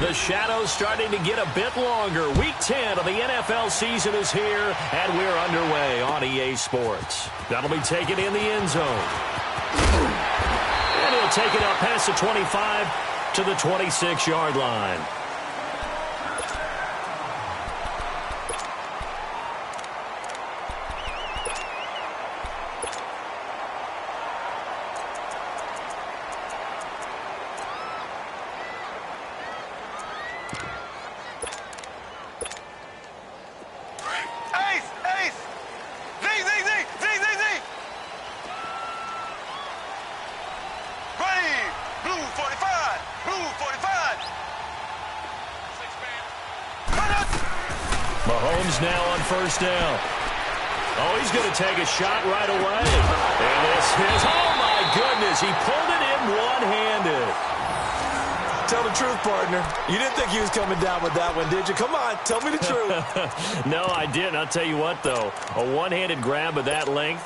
The shadow's starting to get a bit longer. Week 10 of the NFL season is here, and we're underway on EA Sports. That'll be taken in the end zone. And he'll take it up past the 25 to the 26-yard line. Mahomes now on first down. Oh, he's going to take a shot right away. And this is, oh my goodness, he pulled it in one-handed. Tell the truth, partner. You didn't think he was coming down with that one, did you? Come on, tell me the truth. No, I didn't. I'll tell you what, though. A one-handed grab of that length.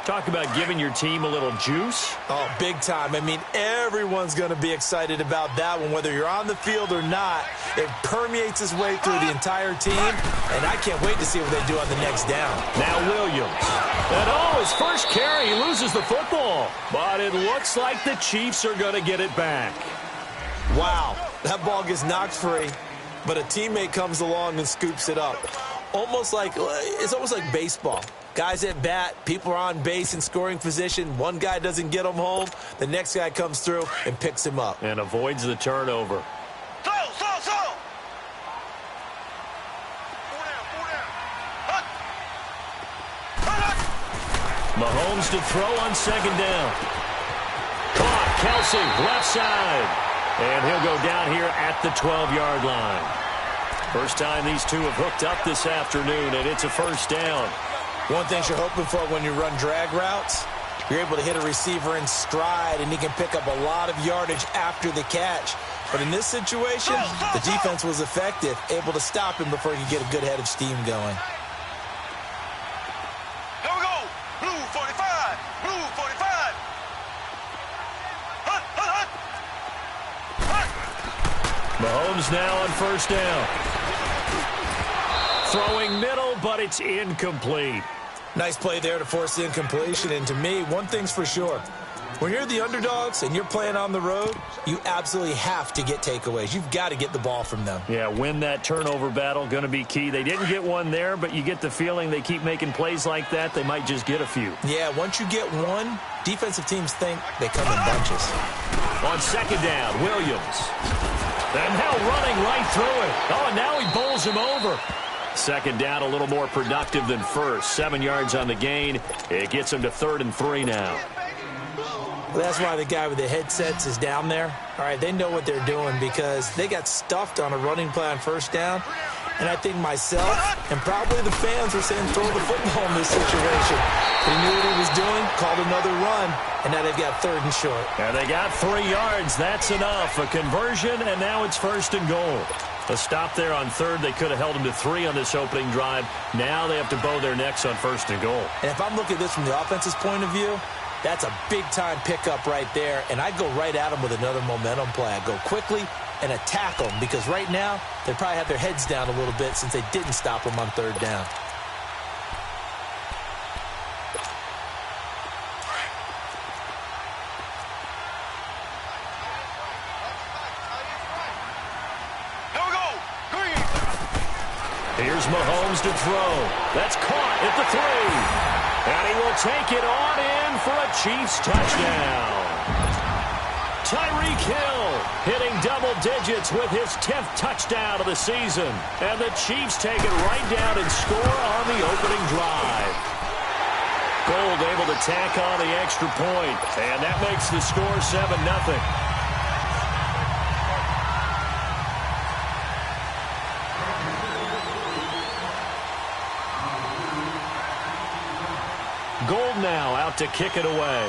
Talk about giving your team a little juice. Oh, big time. I mean, everyone's going to be excited about that one, whether you're on the field or not. It permeates its way through the entire team, and I can't wait to see what they do on the next down. Now Williams. And oh, his first carry, he loses the football. But it looks like the Chiefs are going to get it back. Wow, that ball gets knocked free, but a teammate comes along and scoops it up. It's almost like baseball. Guys at bat, people are on base in scoring position. One guy doesn't get him home. The next guy comes through and picks him up. And avoids the turnover. Mahomes to throw on second down. Caught, Kelsey, left side. And he'll go down here at the 12-yard line. First time these two have hooked up this afternoon, and it's a first down. One thing you're hoping for when you run drag routes, you're able to hit a receiver in stride, and he can pick up a lot of yardage after the catch. But in this situation, the defense was effective, able to stop him before he could get a good head of steam going. Here we go. Blue 45. Blue 45. Hut, hut, hut. Mahomes now on first down. Throwing middle, but it's incomplete. Nice play there to force the incompletion. And to me, one thing's for sure. When you're the underdogs and you're playing on the road, you absolutely have to get takeaways. You've got to get the ball from them. Yeah, win that turnover battle, going to be key. They didn't get one there, but you get the feeling they keep making plays like that, they might just get a few. Yeah, once you get one, defensive teams think they come in bunches. On second down, Williams. And now running right through it. Oh, and now he bowls him over. Second down, a little more productive than first. 7 yards on the gain. It gets him to 3rd and 3 now. Well, that's why the guy with the headsets is down there. All right, they know what they're doing because they got stuffed on a running play on first down. And I think myself and probably the fans were saying throw the football in this situation. He knew what he was doing, called another run, and now they've got 3rd and short. And they got 3 yards. That's enough. A conversion, and now it's 1st and goal. A stop there on 3rd. They could have held him to 3 on this opening drive. Now they have to bow their necks on 1st and goal. And if I'm looking at this from the offense's point of view, that's a big-time pickup right there. And I go right at them with another momentum play. I go quickly and attack them because right now they probably have their heads down a little bit since they didn't stop them on 3rd down. Here's Mahomes to throw. That's caught at the 3. And he will take it on in for a Chiefs touchdown. Tyreek Hill hitting double digits with his 10th touchdown of the season. And the Chiefs take it right down and score on the opening drive. Gold able to tack on the extra point. And that makes the score 7-0. Gold now out to kick it away.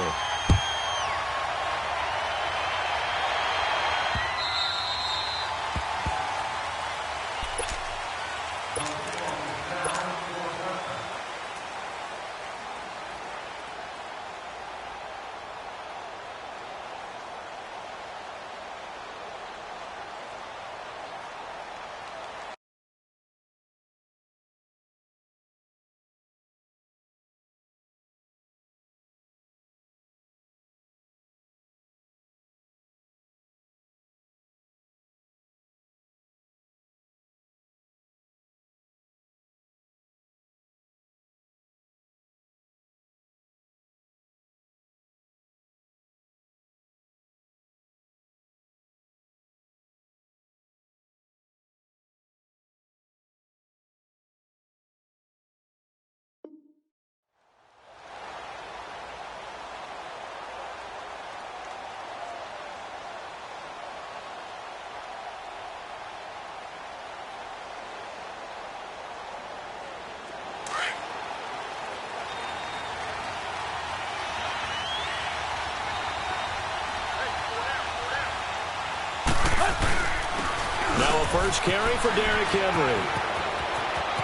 Now a first carry for Derrick Henry.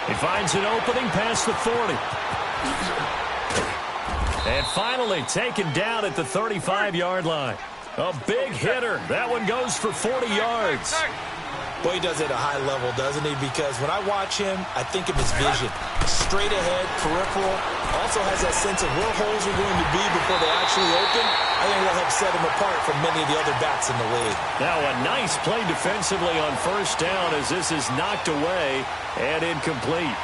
He finds an opening past the 40. And finally taken down at the 35-yard line. A big hitter. That one goes for 40 yards. Boy, he does it at a high level, doesn't he? Because when I watch him, I think of his vision. Straight ahead, peripheral. Also has that sense of where holes are going to be before they actually open. I think that'll help set him apart from many of the other backs in the league. Now a nice play defensively on first down as this is knocked away and incomplete.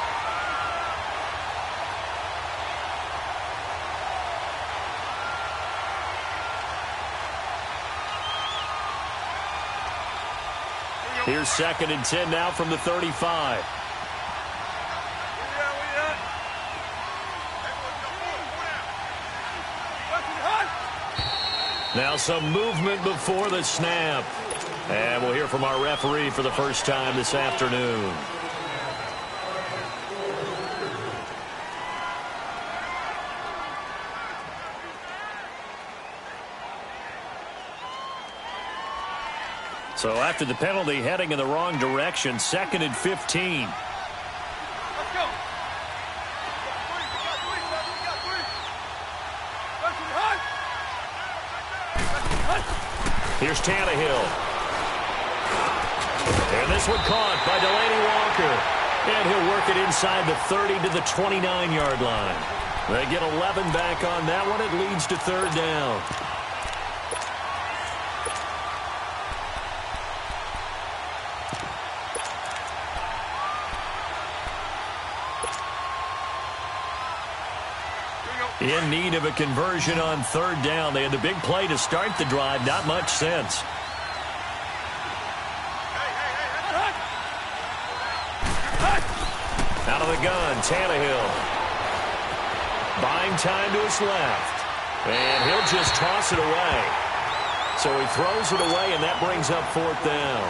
Here's 2nd and 10 now from the 35. Now some movement before the snap. And we'll hear from our referee for the first time this afternoon. So after the penalty, heading in the wrong direction, 2nd and 15. Let's go. Here's Tannehill. And this one caught by Delaney Walker. And he'll work it inside the 30 to the 29-yard line. They get 11 back on that one. It leads to 3rd down. In need of a conversion on 3rd down. They had the big play to start the drive. Not much sense. Out of the gun, Tannehill. Buying time to his left. And he'll just toss it away. So he throws it away, and that brings up 4th down.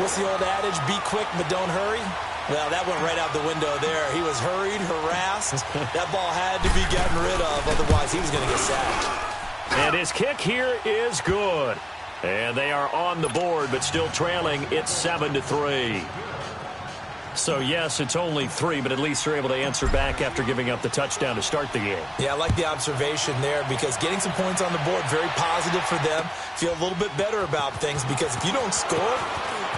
What's the old adage? Be quick, but don't hurry. Well, that went right out the window there. He was hurried, harassed. That ball had to be gotten rid of. Otherwise, he was going to get sacked. And his kick here is good. And they are on the board, but still trailing. It's 7-3. So, yes, it's only 3, but at least they're able to answer back after giving up the touchdown to start the game. Yeah, I like the observation there because getting some points on the board, very positive for them. Feel a little bit better about things because if you don't score,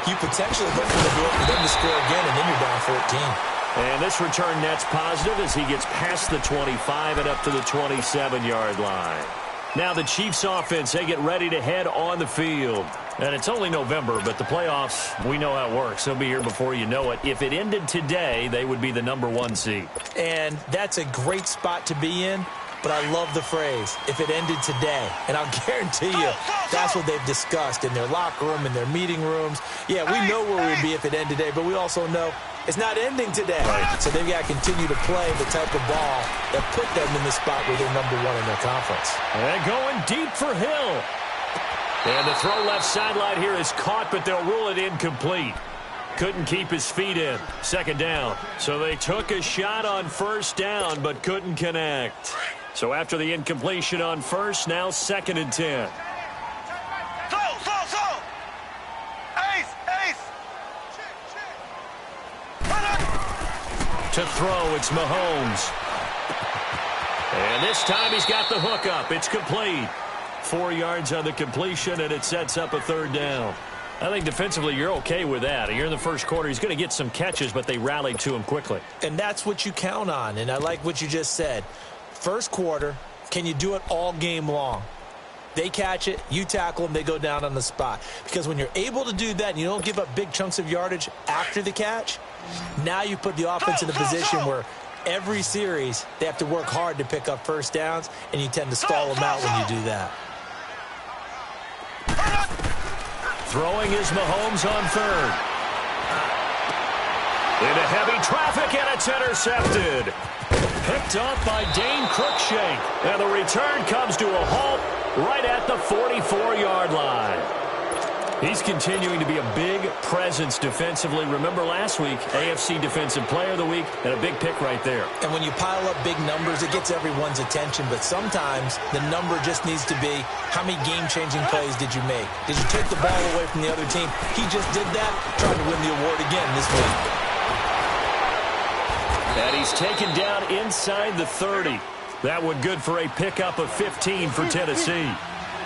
you potentially look for the door for them to score again, and then you're down 14. And this return net's positive as he gets past the 25 and up to the 27-yard line. Now the Chiefs offense, they get ready to head on the field. And it's only November, but the playoffs, we know how it works. They'll be here before you know it. If it ended today, they would be the #1 seed. And that's a great spot to be in. But I love the phrase, if it ended today. And I'll guarantee you, that's what they've discussed in their locker room, in their meeting rooms. Yeah, we know where we'd be if it ended today, but we also know it's not ending today. Right. So they've got to continue to play the type of ball that put them in the spot where they're #1 in their conference. And going deep for Hill. And the throw left sideline here is caught, but they'll rule it incomplete. Couldn't keep his feet in. 2nd down. So they took a shot on 1st down, but couldn't connect. So after the incompletion on 1st, now 2nd and 10. Ace. To throw, it's Mahomes. And this time he's got the hook up. It's complete. 4 yards on the completion, and it sets up a 3rd down. I think defensively you're okay with that. You're in the first quarter. He's going to get some catches, but they rallied to him quickly. And that's what you count on, and I like what you just said. First quarter, can you do it all game long? They catch it, you tackle them, they go down on the spot. Because when you're able to do that and you don't give up big chunks of yardage after the catch, now you put the offense in a position where every series they have to work hard to pick up 1st downs, and you tend to stall them out when you do that. Throwing is Mahomes on 3rd. Into heavy traffic, and it's intercepted. Picked off by Dane Cruikshank. And the return comes to a halt right at the 44-yard line. He's continuing to be a big presence defensively. Remember last week, AFC Defensive Player of the Week, and a big pick right there. And when you pile up big numbers, it gets everyone's attention. But sometimes the number just needs to be, how many game-changing plays did you make? Did you take the ball away from the other team? He just did that, trying to win the award again this week. And he's taken down inside the 30. That one good for a pickup of 15 for Tennessee.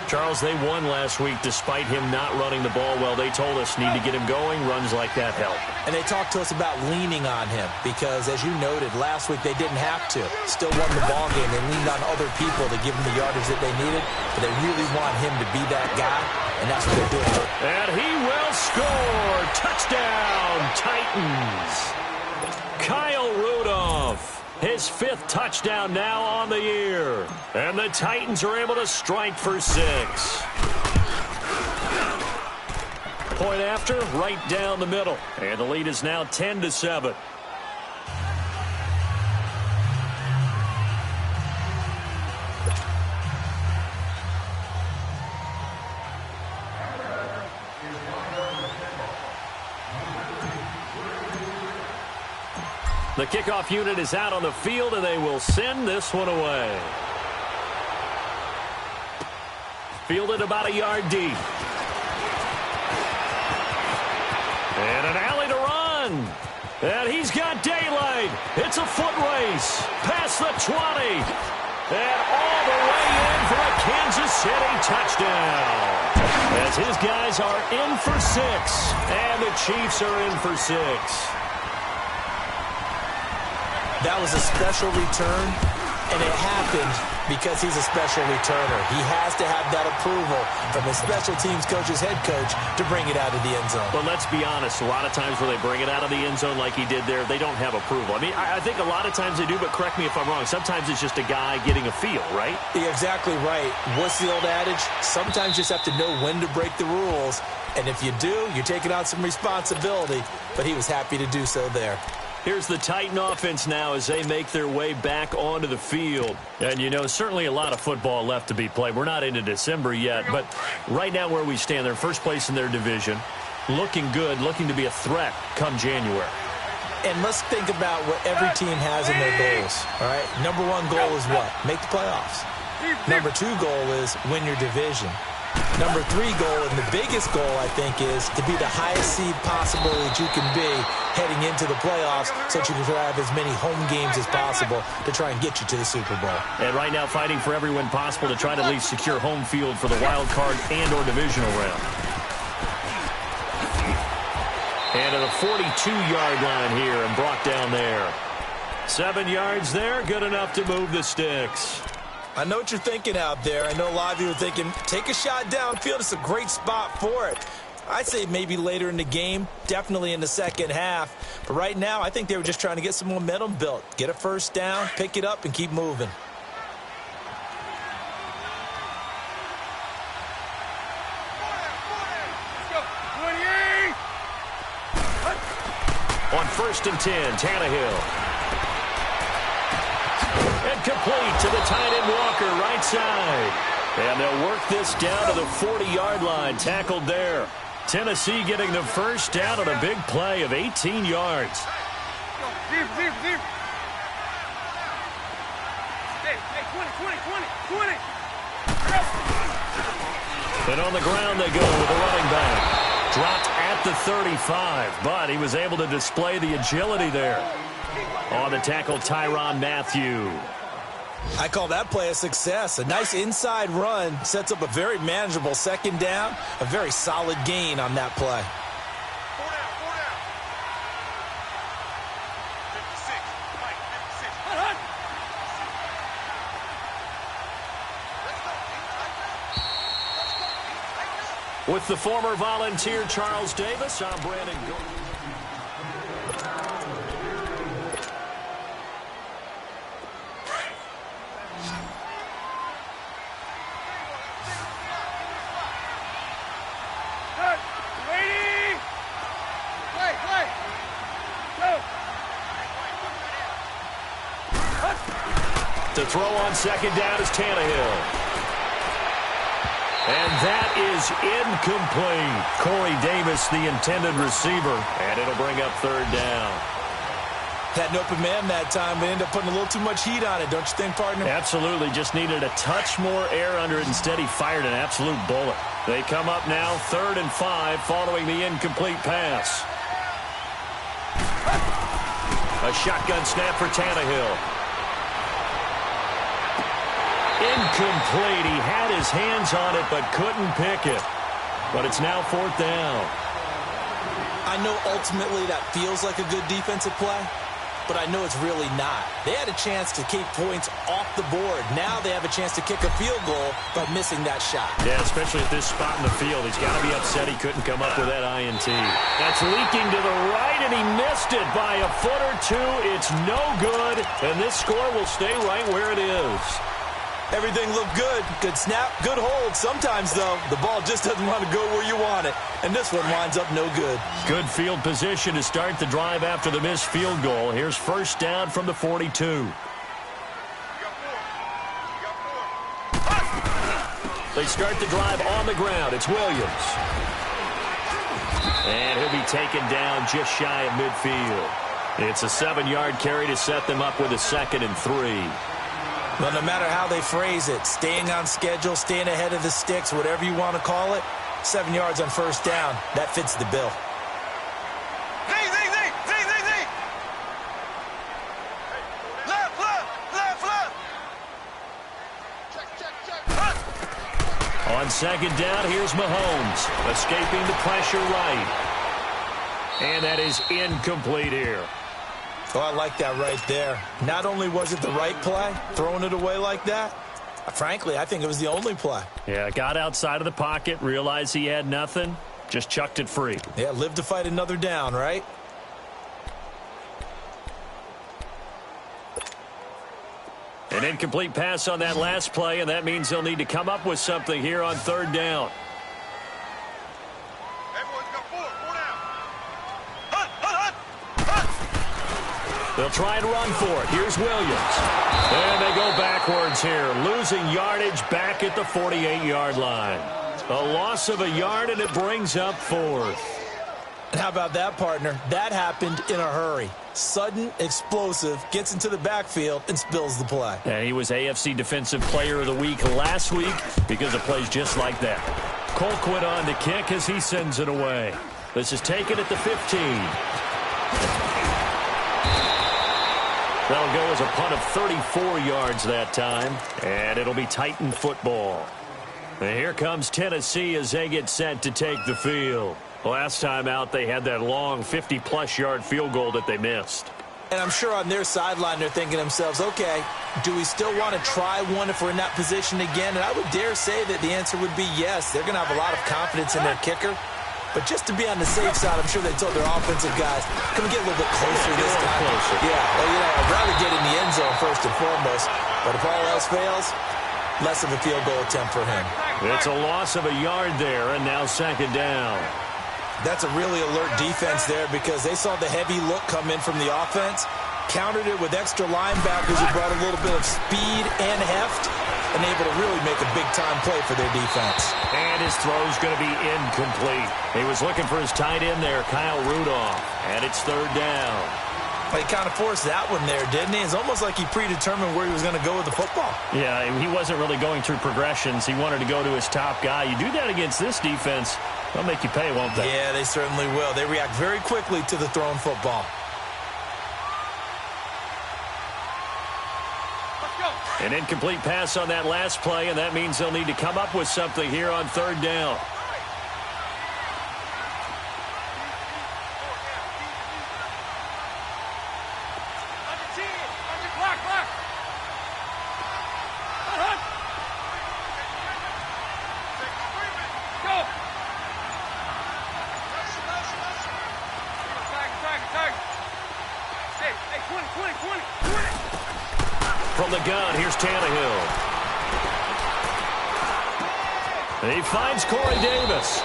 Charles, they won last week despite him not running the ball well. They told us need to get him going. Runs like that help. And they talked to us about leaning on him because, as you noted, last week they didn't have to. Still won the ball game. They leaned on other people to give them the yardage that they needed. But they really want him to be that guy, and that's what they're doing. And he will score. Touchdown, Titans. Kyle Rudolph. His 5th touchdown now on the year. And the Titans are able to strike for 6. Point after, right down the middle. And the lead is now 10-7. The kickoff unit is out on the field, and they will send this one away. Fielded about a yard deep. And an alley to run. And he's got daylight. It's a foot race. Past the 20. And all the way in for a Kansas City touchdown. As his guys are in for 6. And the Chiefs are in for 6. That was a special return, and it happened because he's a special returner. He has to have that approval from his special teams coach's head coach to bring it out of the end zone. But let's be honest, a lot of times when they bring it out of the end zone like he did there, they don't have approval. I mean, I think a lot of times they do, but correct me if I'm wrong. Sometimes it's just a guy getting a feel, right? You're exactly right. What's the old adage? Sometimes you just have to know when to break the rules, and if you do, you're taking on some responsibility, but he was happy to do so there. Here's the Titan offense now as they make their way back onto the field. And, you know, certainly a lot of football left to be played. We're not into December yet, but right now where we stand, they're first place in their division. Looking good, looking to be a threat come January. And let's think about what every team has in their goals, all right? Number 1 goal is what? Make the playoffs. Number 2 goal is win your division. Number 3 goal, and the biggest goal, I think, is to be the highest seed possible that you can be heading into the playoffs so that you can have as many home games as possible to try and get you to the Super Bowl. And right now fighting for every win possible to try to at least secure home field for the wild card and or divisional round. And at the 42-yard line here and brought down there. 7 yards there, good enough to move the sticks. I know what you're thinking out there. I know a lot of you are thinking, take a shot downfield. It's a great spot for it. I'd say maybe later in the game, definitely in the second half. But right now, I think they were just trying to get some momentum built. Get a first down, pick it up, and keep moving. On 1st and 10, Tannehill. And complete to the tight end Walker, right side. And they'll work this down to the 40-yard line, tackled there. Tennessee getting the first down on a big play of 18 yards. Hey, 20. And on the ground they go with the running back. Dropped at the 35, but he was able to display the agility there. On the tackle, Tyrann Mathieu. I call that play a success. A nice inside run sets up a very manageable second down, a very solid gain on that play. 4 down. 56. Mike, 56. With the former Volunteer Charles Davis, I'm Brandon Gordon. To throw on second down is Tannehill. And that is incomplete. Corey Davis, the intended receiver, and it'll bring up third down. Had an open man that time, but ended up putting a little too much heat on it, don't you think, partner? Absolutely. Just needed a touch more air under it. Instead, he fired an absolute bullet. They come up now 3rd and 5 following the incomplete pass. A shotgun snap for Tannehill. Incomplete. He had his hands on it but couldn't pick it. But it's now 4th down. I know ultimately that feels like a good defensive play, but I know it's really not. They had a chance to keep points off the board. Now they have a chance to kick a field goal by missing that shot. Yeah, especially at this spot in the field. He's got to be upset he couldn't come up with that INT. That's leaking to the right, and he missed it by a foot or two. It's no good, and this score will stay right where it is. Everything looked good. Good snap, good hold. Sometimes, though, the ball just doesn't want to go where you want it. And this one winds up no good. Good field position to start the drive after the missed field goal. Here's first down from the 42. They start the drive on the ground. It's Williams. And he'll be taken down just shy of midfield. It's a 7-yard carry to set them up with a 2nd and 3. Well, no matter how they phrase it, staying on schedule, staying ahead of the sticks, whatever you want to call it, 7 yards on first down, that fits the bill. On 2nd down, here's Mahomes, escaping the pressure right. And that is incomplete here. Oh, I like that right there. Not only was it the right play, throwing it away like that, frankly, I think it was the only play. Yeah, got outside of the pocket, realized he had nothing, just chucked it free. Yeah, live to fight another down, right? An incomplete pass on that last play, and that means they'll need to come up with something here on 3rd down. They'll try and run for it. Here's Williams. And they go backwards here, losing yardage back at the 48-yard line. A loss of a yard, and it brings up 4th. And how about that, partner? That happened in a hurry. Sudden, explosive, gets into the backfield, and spills the play. And he was AFC Defensive Player of the Week last week because of plays just like that. Colquitt on to kick as he sends it away. This is taken at the 15. That'll go as a punt of 34 yards that time, and it'll be Titan football. And here comes Tennessee as they get set to take the field. Last time out, they had that long 50-plus yard field goal that they missed. And I'm sure on their sideline they're thinking to themselves, okay, do we still want to try one if we're in that position again? And I would dare say that the answer would be yes. They're going to have a lot of confidence in their kicker. But just to be on the safe side, I'm sure they told their offensive guys, come get a little bit closer this time. Closer. Yeah, well, you know, I'd rather get in the end zone first and foremost. But if all else fails, less of a field goal attempt for him. It's a loss of a yard there, and now 2nd down. That's a really alert defense there because they saw the heavy look come in from the offense, countered it with extra linebackers who brought a little bit of speed and heft, and able to really make a big-time play for their defense. And his throw's going to be incomplete. He was looking for his tight end there, Kyle Rudolph, and it's 3rd down. He kind of forced that one there, didn't he? It's almost like he predetermined where he was going to go with the football. Yeah, he wasn't really going through progressions. He wanted to go to his top guy. You do that against this defense, they'll make you pay, won't they? Yeah, they certainly will. They react very quickly to the thrown football. An incomplete pass on that last play, and that means they'll need to come up with something here on 3rd down. From the gun, here's Tannehill. He finds Corey Davis.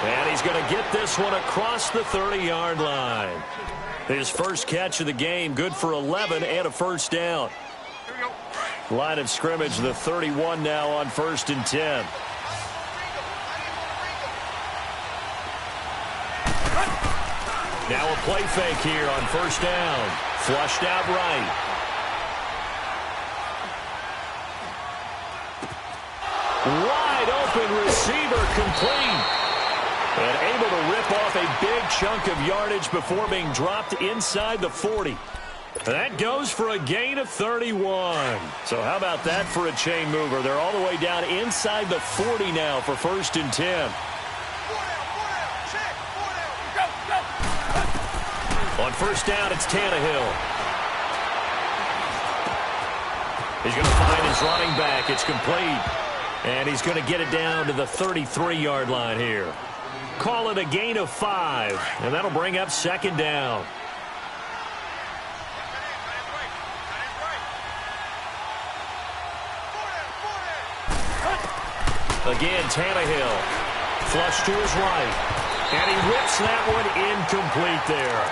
And he's going to get this one across the 30-yard line. His first catch of the game, good for 11 and a first down. Line of scrimmage, the 31 now on 1st and 10. Now a play fake here on first down. Flushed out right. Wide open receiver complete. And able to rip off a big chunk of yardage before being dropped inside the 40. That goes for a gain of 31. So how about that for a chain mover? They're all the way down inside the 40 now for 1st and 10. On first down, it's Tannehill. He's going to find his running back. It's complete. And he's going to get it down to the 33-yard line here. Call it a gain of 5. And that'll bring up 2nd down. Again, Tannehill. Flush to his right. And he rips that one incomplete there.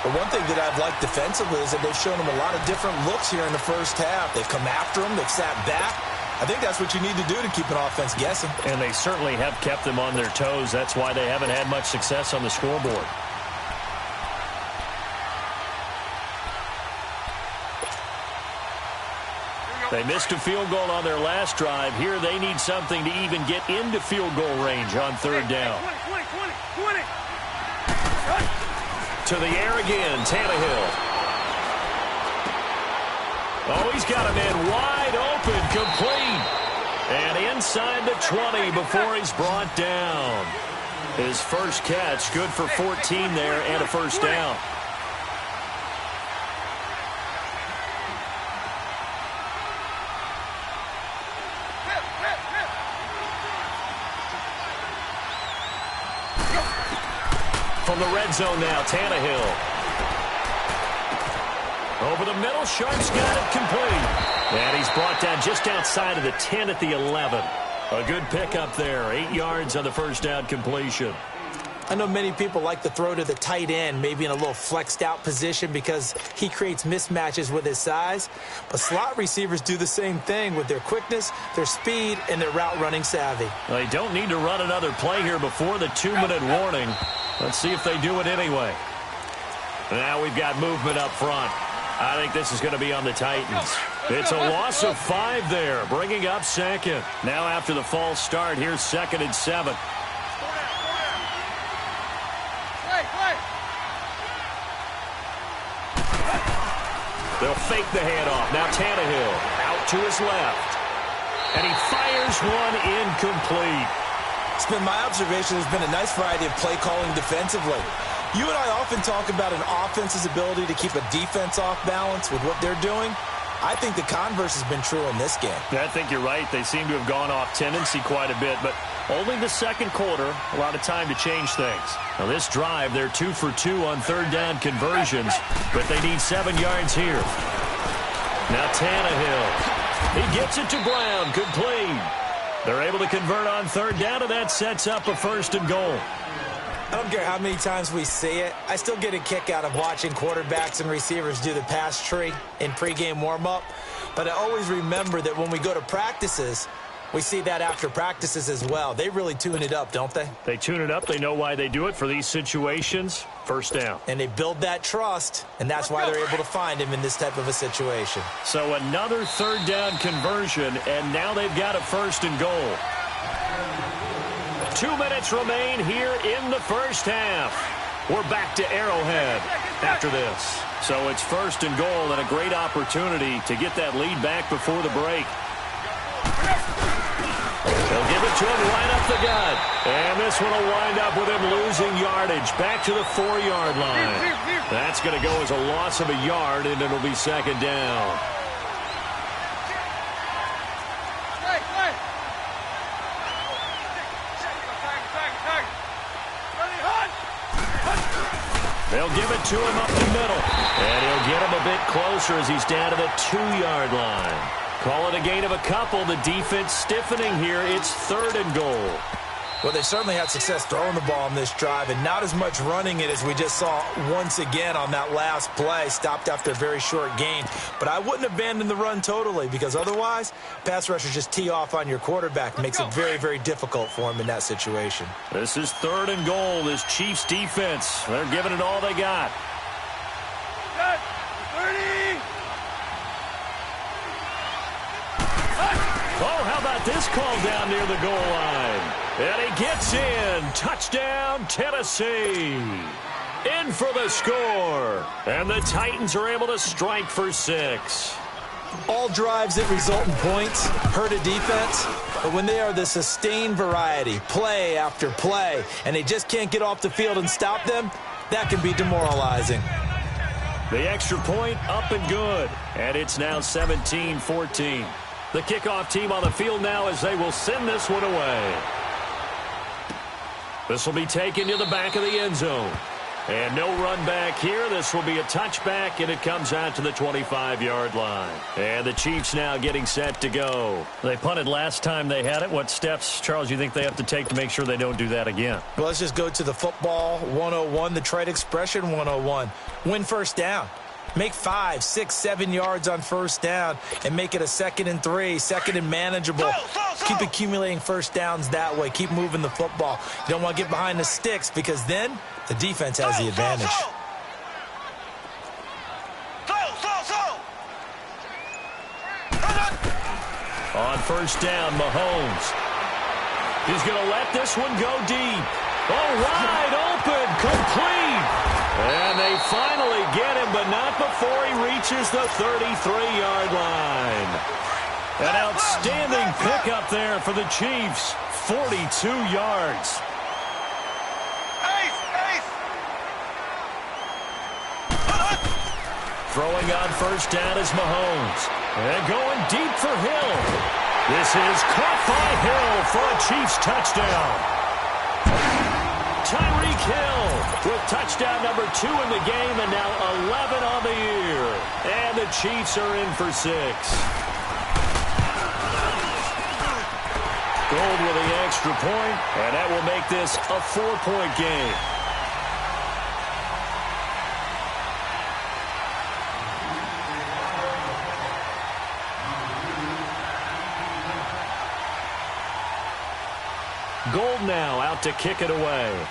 The one thing that I've liked defensively is that they've shown him a lot of different looks here in the first half. They've come after him. They've sat back. I think that's what you need to do to keep an offense guessing. And they certainly have kept them on their toes. That's why they haven't had much success on the scoreboard. They missed a field goal on their last drive. Here they need something to even get into field goal range on 3rd down. 20. To the air again, Tannehill. Oh, he's got him in wide open, complete. And inside the 20 before he's brought down. His first catch, good for 14 there and a first down. From the red zone now, Tannehill. Over the middle, Sharp's got it complete. And he's brought down just outside of the 10 at the 11. A good pickup there, 8 yards on the first down completion. I know many people like to throw to the tight end, maybe in a little flexed out position because he creates mismatches with his size. But slot receivers do the same thing with their quickness, their speed, and their route running savvy. They don't need to run another play here before the 2-minute warning. Let's see if they do it anyway. Now we've got movement up front. I think this is going to be on the Titans. It's a loss of 5 there, bringing up 2nd. Now after the false start, here's 2nd and 7. They'll fake the handoff. Now Tannehill out to his left. And he fires one incomplete. It's been my observation there's been a nice variety of play calling defensively. You and I often talk about an offense's ability to keep a defense off balance with what they're doing. I think the converse has been true in this game. I think you're right. They seem to have gone off tendency quite a bit, but only the 2nd quarter, a lot of time to change things. Now this drive, they're 2 for 2 on 3rd down conversions, but they need 7 yards here. Now Tannehill. He gets it to Brown, complete. They're able to convert on 3rd down, and that sets up a 1st and goal. I don't care how many times we see it. I still get a kick out of watching quarterbacks and receivers do the pass tree in pregame warm-up. But I always remember that when we go to practices, we see that after practices as well. They really tune it up, don't they? They tune it up. They know why they do it for these situations. 1st down. And they build that trust, and that's why they're able to find him in this type of a situation. So another 3rd down conversion, and now they've got a 1st and goal. 2 minutes remain here in the first half. We're back to Arrowhead after this. So it's 1st and goal and a great opportunity to get that lead back before the break. They'll give it to him right up the gut. And this one will wind up with him losing yardage back to the 4-yard line. That's going to go as a loss of a yard, and it'll be 2nd down. They'll give it to him up the middle. And he'll get him a bit closer as he's down to the 2-yard line. Call it a gain of a couple. The defense stiffening here. It's 3rd and goal. Well, they certainly had success throwing the ball in this drive and not as much running it as we just saw once again on that last play, stopped after a very short gain. But I wouldn't abandon the run totally because otherwise, pass rushers just tee off on your quarterback. Makes it very, very difficult for him in that situation. This is 3rd and goal. This Chiefs defense, they're giving it all they got. 30. Oh, how about this call down near the goal line? And he gets in. Touchdown, Tennessee. In for the score. And the Titans are able to strike for 6. All drives that result in points hurt a defense, but when they are the sustained variety, play after play, and they just can't get off the field and stop them, that can be demoralizing. The extra point up and good. And it's now 17-14. The kickoff team on the field now as they will send this one away. This will be taken to the back of the end zone. And no run back here. This will be a touchback, and it comes out to the 25-yard line. And the Chiefs now getting set to go. They punted last time they had it. What steps, Charles, you think they have to take to make sure they don't do that again? Well, let's just go to the football 101, the trade expression 101. Win first down. Make 5, 6, 7 yards on first down and make it a 2nd and 3, 2nd and manageable. Keep accumulating first downs that way. Keep moving the football. You don't want to get behind the sticks because then the defense has the advantage. On first down, Mahomes. He's going to let this one go deep. Oh, wide open, complete. And they finally get him, but not before he reaches the 33-yard line. An outstanding pickup there for the Chiefs. 42 yards. Throwing on first down is Mahomes. And going deep for Hill. This is caught by Hill for a Chiefs touchdown. Tyreek Hill with touchdown number 2 in the game and now 11 on the year. And the Chiefs are in for 6. Gold with the extra point, and that will make this a 4-point game. Gold now out to kick it away.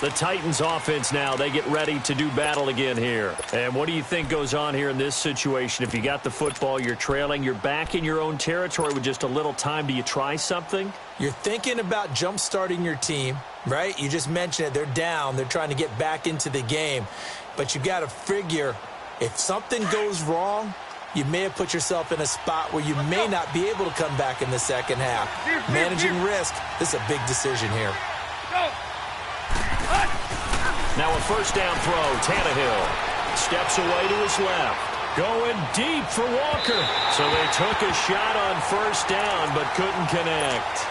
The Titans offense now, they get ready to do battle again here. And what do you think goes on here in this situation? If you got the football, you're trailing, you're back in your own territory with just a little time. Do you try something? You're thinking about jump-starting your team, right? You just mentioned it. They're down. They're trying to get back into the game. But you got to figure if something goes wrong, you may have put yourself in a spot where you may not be able to come back in the second half. Managing risk, this is a big decision here. Now a first down throw, Tannehill steps away to his left. Going deep for Walker. So they took a shot on first down but couldn't connect.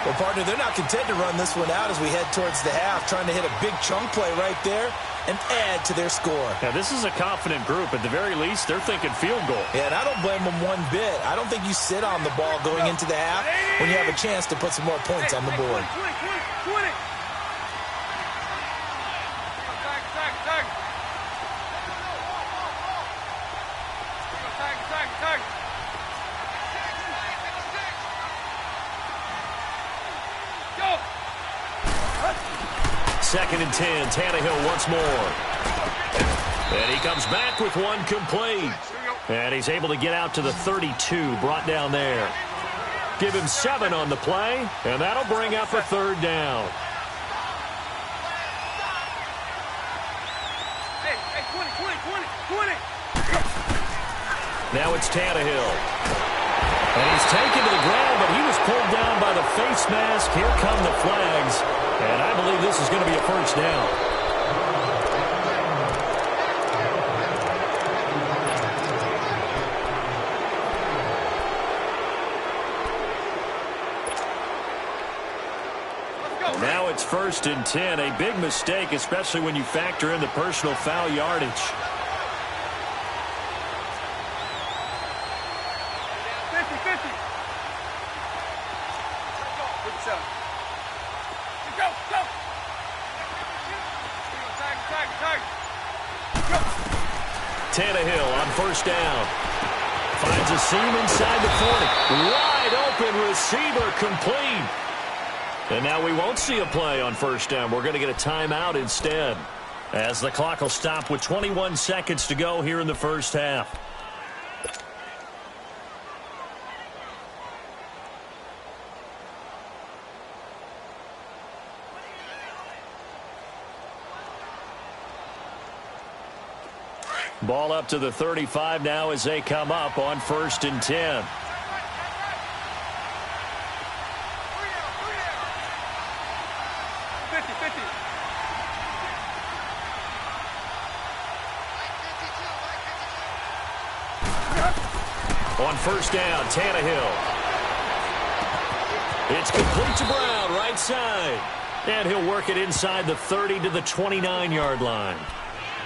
Well, partner, they're not content to run this one out as we head towards the half, trying to hit a big chunk play right there and add to their score. Now, this is a confident group. At the very least, they're thinking field goal. Yeah, and I don't blame them one bit. I don't think you sit on the ball going into the half when you have a chance to put some more points on the board. 20. Second and 10, Tannehill once more. And he comes back with one complete. And he's able to get out to the 32, brought down there. Give him 7 on the play, and that'll bring up a third down. Hey, 20. Now it's Tannehill. And he's taken to the ground, but he was pulled down by the face mask. Here come the flags. And I believe this is going to be a first down. Now it's first and 10. A big mistake, especially when you factor in the personal foul yardage. yourself. Go, go. Tannehill on first down. Finds a seam inside the 40. Wide open receiver complete. And now we won't see a play on first down. We're going to get a timeout instead, as the clock will stop with 21 seconds to go here in the first half. Ball up to the 35 now as they come up on 1st and 10. On first down, Tannehill. It's complete to Brown, right side. And he'll work it inside the 30 to the 29-yard line.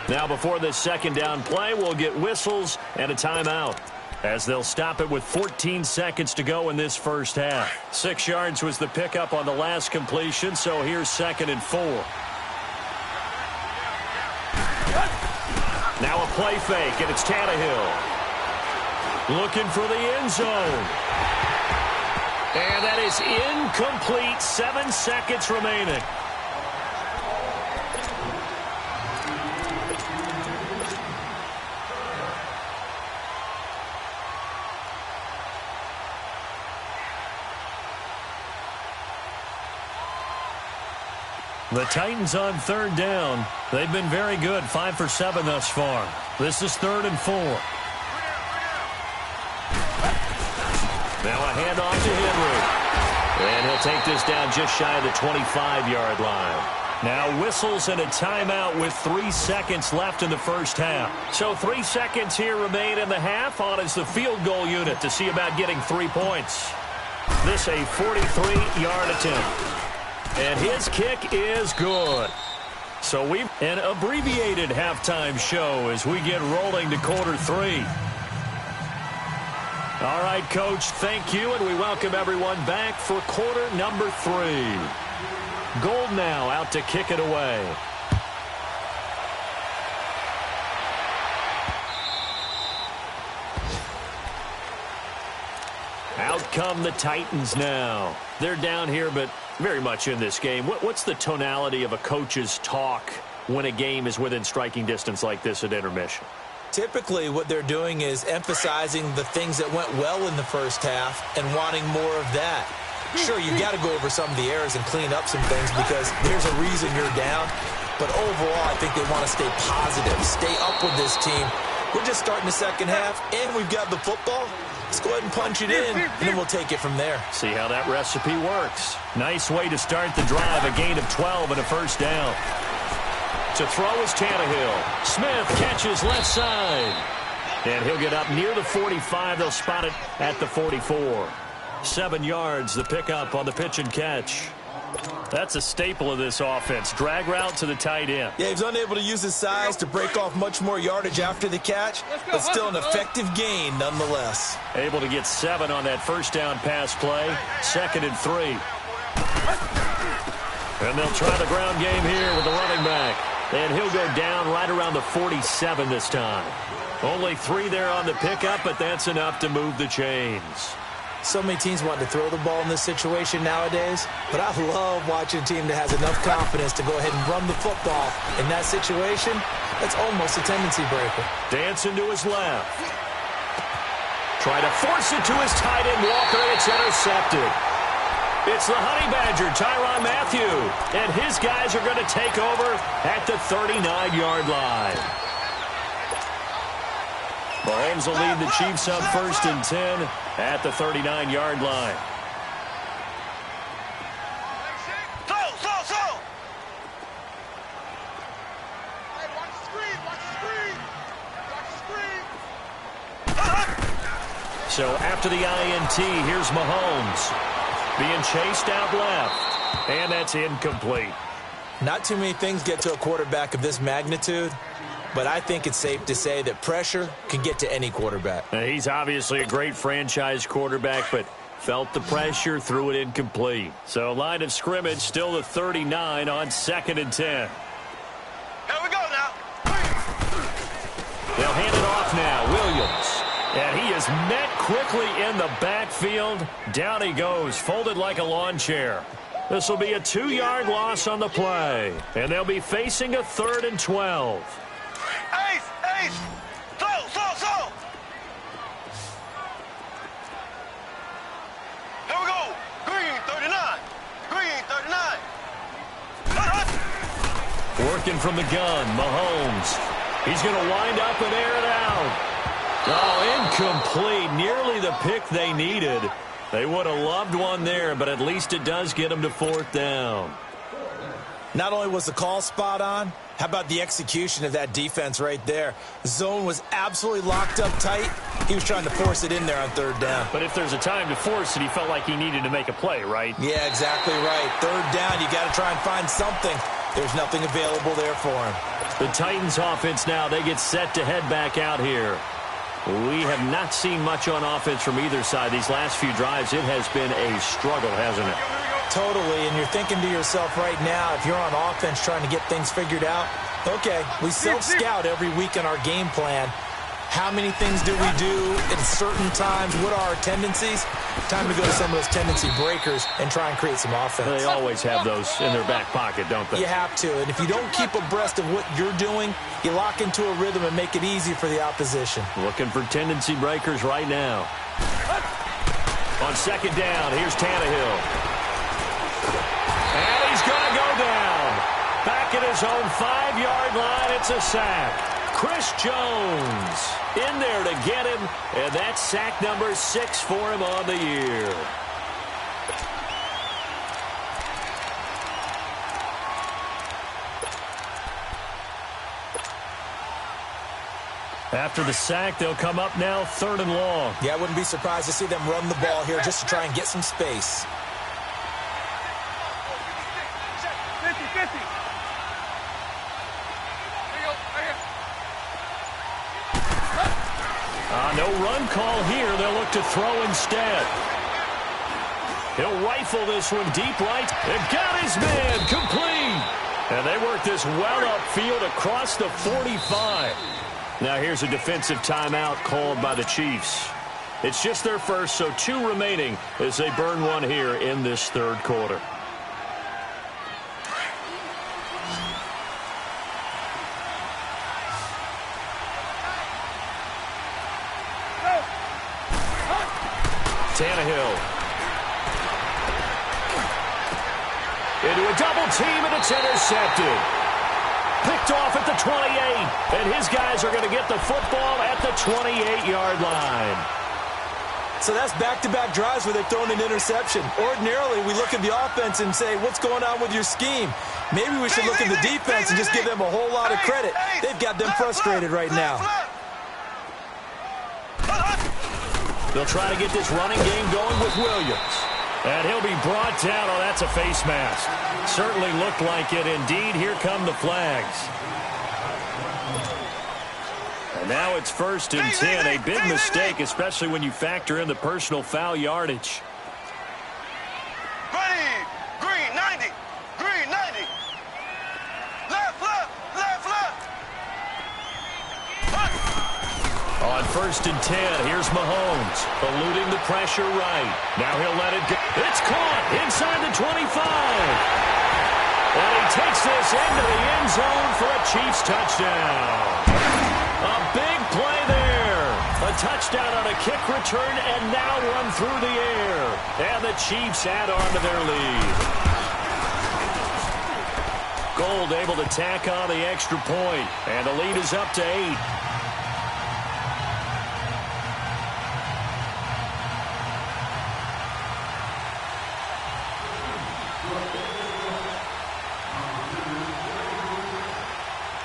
Now before this second down play, we'll get whistles and a timeout, as they'll stop it with 14 seconds to go in this first half. 6 yards was the pickup on the last completion, so here's 2nd and 4. Now a play fake, and it's Tannehill. Looking for the end zone. And that is incomplete. 7 seconds remaining. The Titans on 3rd down. They've been very good, 5 for 7 thus far. This is 3rd and 4. Now a handoff to Henry. And he'll take this down just shy of the 25-yard line. Now whistles and a timeout with 3 seconds left in the first half. So 3 seconds here remain in the half. On is the field goal unit to see about getting 3 points. This a 43-yard attempt. And his kick is good. So we've an abbreviated halftime show as we get rolling to quarter 3. All right, Coach, thank you, and we welcome everyone back for quarter number 3. Gold now out to kick it away. Out come the Titans now. They're down here, but very much in this game. What's the tonality of a coach's talk when a game is within striking distance like this at intermission? Typically, what they're doing is emphasizing the things that went well in the first half and wanting more of that. Sure, you got to go over some of the errors and clean up some things because there's a reason you're down. But overall, I think they want to stay positive, stay up with this team. We're just starting the second half, and we've got the football. Let's go ahead and punch it in, and then we'll take it from there. See how that recipe works. Nice way to start the drive, a gain of 12 and a first down. To throw is Tannehill. Smith catches left side. And he'll get up near the 45. They'll spot it at the 44. 7 yards, the pickup on the pitch and catch. That's a staple of this offense. Drag route to the tight end. Yeah, he's unable to use his size to break off much more yardage after the catch, but still an effective gain nonetheless. Able to get 7 on that first down pass play. 2nd and 3. And they'll try the ground game here with the running back. And he'll go down right around the 47 this time. Only 3 there on the pickup, but that's enough to move the chains. So many teams want to throw the ball in this situation nowadays, but I love watching a team that has enough confidence to go ahead and run the football. In that situation, that's almost a tendency breaker. Dancing to his left. Try to force it to his tight end, Walker. It's intercepted. It's the Honey Badger, Tyrann Mathieu, and his guys are going to take over at the 39-yard line. Mahomes will lead the Chiefs up 1st and 10 at the 39-yard line. Hey, watch the screen, watch the screen. Watch the screen. So after the INT, here's Mahomes. Being chased out left. And that's incomplete. Not too many things get to a quarterback of this magnitude, but I think it's safe to say that pressure can get to any quarterback. He's obviously a great franchise quarterback, but Felt the pressure, threw it incomplete. So line of scrimmage still the 39 on 2nd and 10. Here we go now. They'll hand it off now. Williams. And he is met quickly in the backfield. Down he goes, folded like a lawn chair. This will be a 2-yard loss on the play. And they'll be facing a 3rd and 12. Ace! Slow! Here we go. Green 39. Working from the gun, Mahomes. He's going to wind up and air it out. Oh, incomplete. Nearly the pick they needed. They would have loved one there, but at least it does get them to 4th down. Not only was the call spot on, how about the execution of that defense right there? The zone was absolutely locked up tight. He was trying to force it in there on 3rd down. But if there's a time to force it, he felt like he needed to make a play, right? Yeah, exactly right. 3rd down, you got to try and find something. There's nothing available there for him. The Titans offense now, they get set to head back out here. We have not seen much on offense from either side. These last few drives, it has been a struggle, hasn't it? Totally, and you're thinking to yourself right now, if you're on offense trying to get things figured out, okay, we self-scout every week in our game plan. How many things do we do at certain times? What are our tendencies? Time to go to some of those tendency breakers and try and create some offense. They always have those in their back pocket, don't they? You have to, and if you don't keep abreast of what you're doing, you lock into a rhythm and make it easy for the opposition. Looking for tendency breakers right now. On 2nd down, here's Tannehill. And he's going to go down. Back at his own 5-yard line, it's a sack. Chris Jones in there to get him, and that's sack number 6 for him on the year. After the sack, they'll come up now 3rd and long. Yeah, I wouldn't be surprised to see them run the ball here just to try and get some space. 50-50. No run call here. They'll look to throw instead. He'll rifle this one deep right. And got his man complete. And they work this well upfield across the 45. Now here's a defensive timeout called by the Chiefs. It's just their first, so 2 remaining as they burn one here in this 3rd quarter. Tannehill. Into a double team, and it's intercepted. Picked off at the 28, and his guys are going to get the football at the 28-yard line. So that's back-to-back drives where they've thrown an interception. Ordinarily, we look at the offense and say, what's going on with your scheme? Maybe we should look at the defense and just give them a whole lot of credit. They've got them frustrated right now. They'll try to get this running game going with Williams. And he'll be brought down. Oh, that's a face mask. Certainly looked like it. Indeed, here come the flags. And now it's 1st and 10. A big mistake, especially when you factor in the personal foul yardage. Green 90. Green 90. Left. On 1st and 10, here's Mahomes, eluding the pressure right. Now he'll let it go. It's caught inside the 25. And he takes this into the end zone for a Chiefs touchdown. A big play there. A touchdown on a kick return and now run through the air. And the Chiefs add on to their lead. Gold able to tack on the extra point. And the lead is up to 8.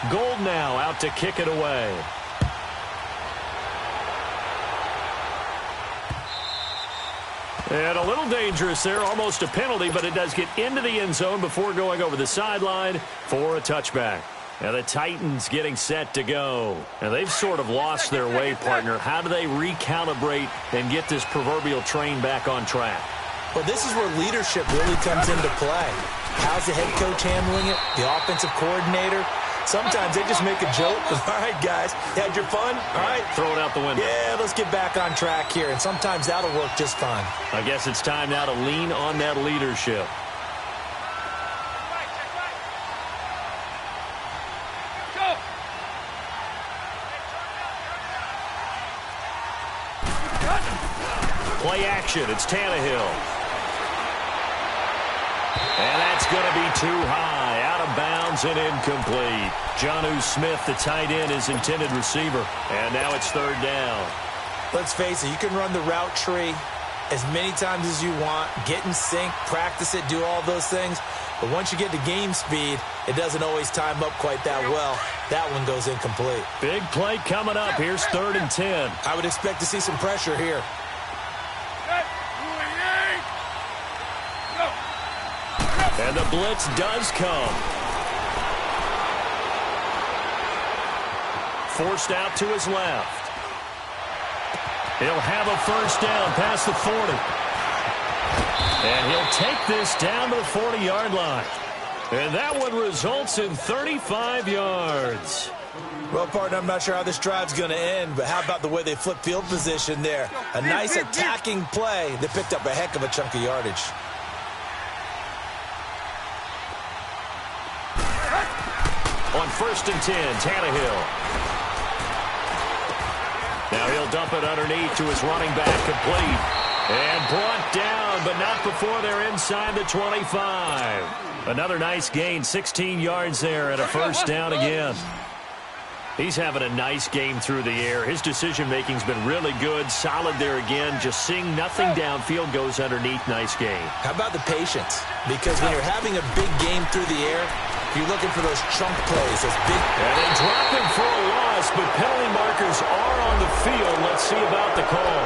Gold now out to kick it away. And a little dangerous there, almost a penalty, but it does get into the end zone before going over the sideline for a touchback. And the Titans getting set to go. And they've sort of lost their way, partner. How do they recalibrate and get this proverbial train back on track? Well, this is where leadership really comes into play. How's the head coach handling it? The offensive coordinator? Sometimes they just make a joke. All right, guys, you had your fun? All right. Throw it out the window. Yeah, let's get back on track here. And sometimes that'll work just fine. I guess it's time now to lean on that leadership. Play action. It's Tannehill. And that's going to be too high. Out of bounds and incomplete. Jonnu Smith, the tight end, is intended receiver. And now it's third down. Let's face it, you can run the route tree as many times as you want, get in sync, practice it, do all those things. But once you get to game speed, it doesn't always time up quite that well. That one goes incomplete. Big play coming up. Here's 3rd and 10. I would expect to see some pressure here. And the blitz does come. Forced out to his left. He'll have a first down past the 40. And he'll take this down to the 40-yard line. And that one results in 35 yards. Well, partner, I'm not sure how this drive's going to end, but how about the way they flip field position there? A nice attacking play that picked up a heck of a chunk of yardage. On 1st and 10, Tannehill. Now he'll dump it underneath to his running back, complete. And brought down, but not before they're inside the 25. Another nice gain, 16 yards there, and a first down again. He's having a nice game through the air. His decision-making's been really good, solid there again. Just seeing nothing downfield, goes underneath. Nice game. How about the patience? Because when you're having a big game through the air, you're looking for those chunk plays, those big... And they drop him for a loss, but penalty markers are on the field. Let's see about the call.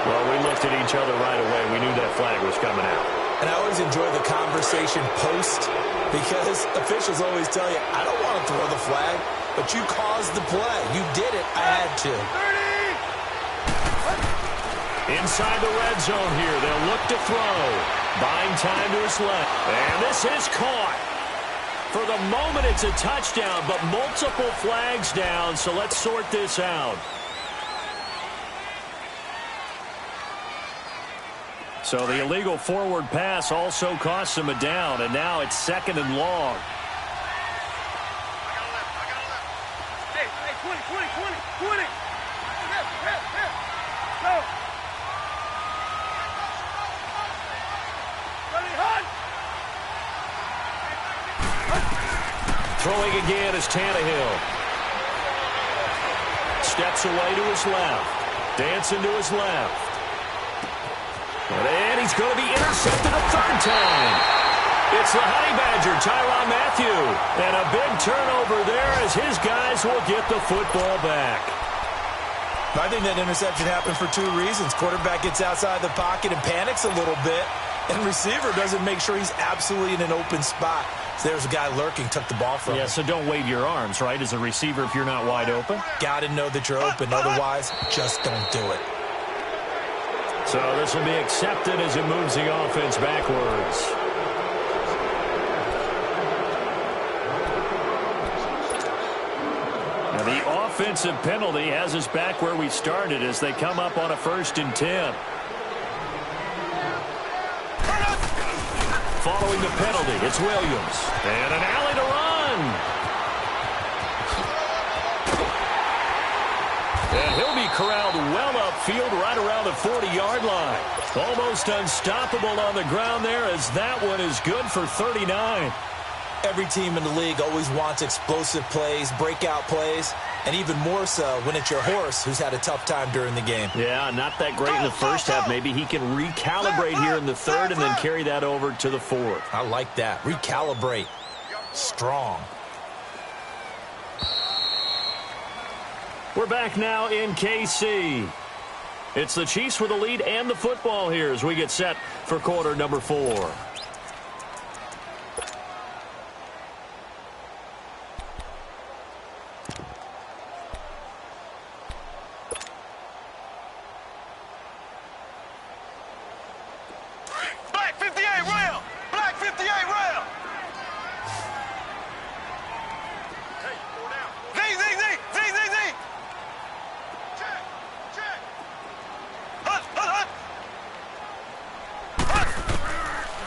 Well, we looked at each other right away. We knew that flag was coming out. And I always enjoy the conversation post, because officials always tell you, I don't want to throw the flag, but you caused the play. You did it. I had to. Inside the red zone here. They'll look to throw. Buying time to his left. And this is caught. For the moment, it's a touchdown, but multiple flags down, so let's sort this out. So the illegal forward pass also costs him a down, and now it's 2nd and long. Hey, 20. Go. Throwing again is Tannehill. Steps away to his left. Dancing to his left. And he's going to be intercepted a 3rd time. It's the Honey Badger, Tyrann Mathieu. And a big turnover there as his guys will get the football back. I think that interception happened for 2 reasons. Quarterback gets outside the pocket and panics a little bit, and receiver doesn't make sure he's absolutely in an open spot. So there's a guy lurking, took the ball from him. Yeah, so don't wave your arms, right, as a receiver if you're not wide open. Got to know that you're open. Otherwise, just don't do it. So this will be accepted as it moves the offense backwards. Now the offensive penalty has us back where we started as they come up on a 1st and 10. Following the penalty, it's Williams. And an alley to run. And he'll be corralled well upfield right around the 40-yard line. Almost unstoppable on the ground there as that one is good for 39. Every team in the league always wants explosive plays, breakout plays, and even more so when it's your horse who's had a tough time during the game. Yeah, not that great in the first half. Maybe he can recalibrate here in the 3rd and then carry that over to the 4th. I like that. Recalibrate. Strong. We're back now in KC. It's the Chiefs with the lead and the football here as we get set for quarter number 4.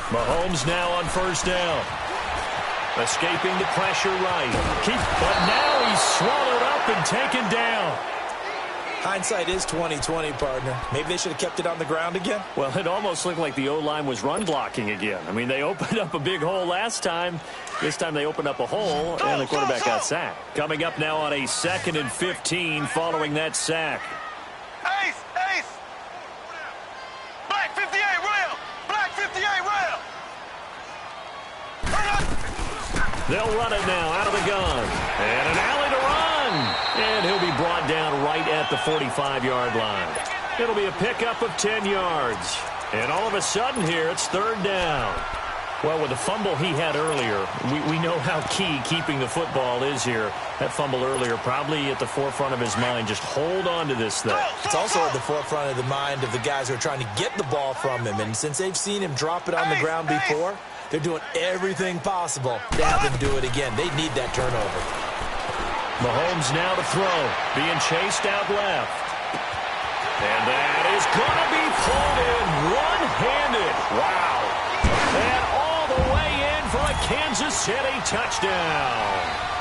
Mahomes now on first down. Escaping the pressure right. But now he's swallowed up and taken down. Hindsight is 20/20, partner. Maybe they should have kept it on the ground again. Well, it almost looked like the O-line was run blocking again. I mean, they opened up a big hole last time. This time they opened up a hole, and the quarterback got sacked. Coming up now on a 2nd and 15 following that sack. Ace! Black 58 rail! Black 58 rail! They'll run it now out of the gun. And an alley to run. And he'll be brought down right at the 45-yard line. It'll be a pickup of 10 yards. And all of a sudden here, it's 3rd down. Well, with the fumble he had earlier, we know how key keeping the football is here. That fumble earlier probably at the forefront of his mind. Just hold on to this thing. It's also at the forefront of the mind of the guys who are trying to get the ball from him. And since they've seen him drop it on the ground before, they're doing everything possible to have him do it again. They need that turnover. Mahomes now to throw. Being chased out left. And that is going to be pulled in one-handed. Wow. And all the way in for a Kansas City touchdown.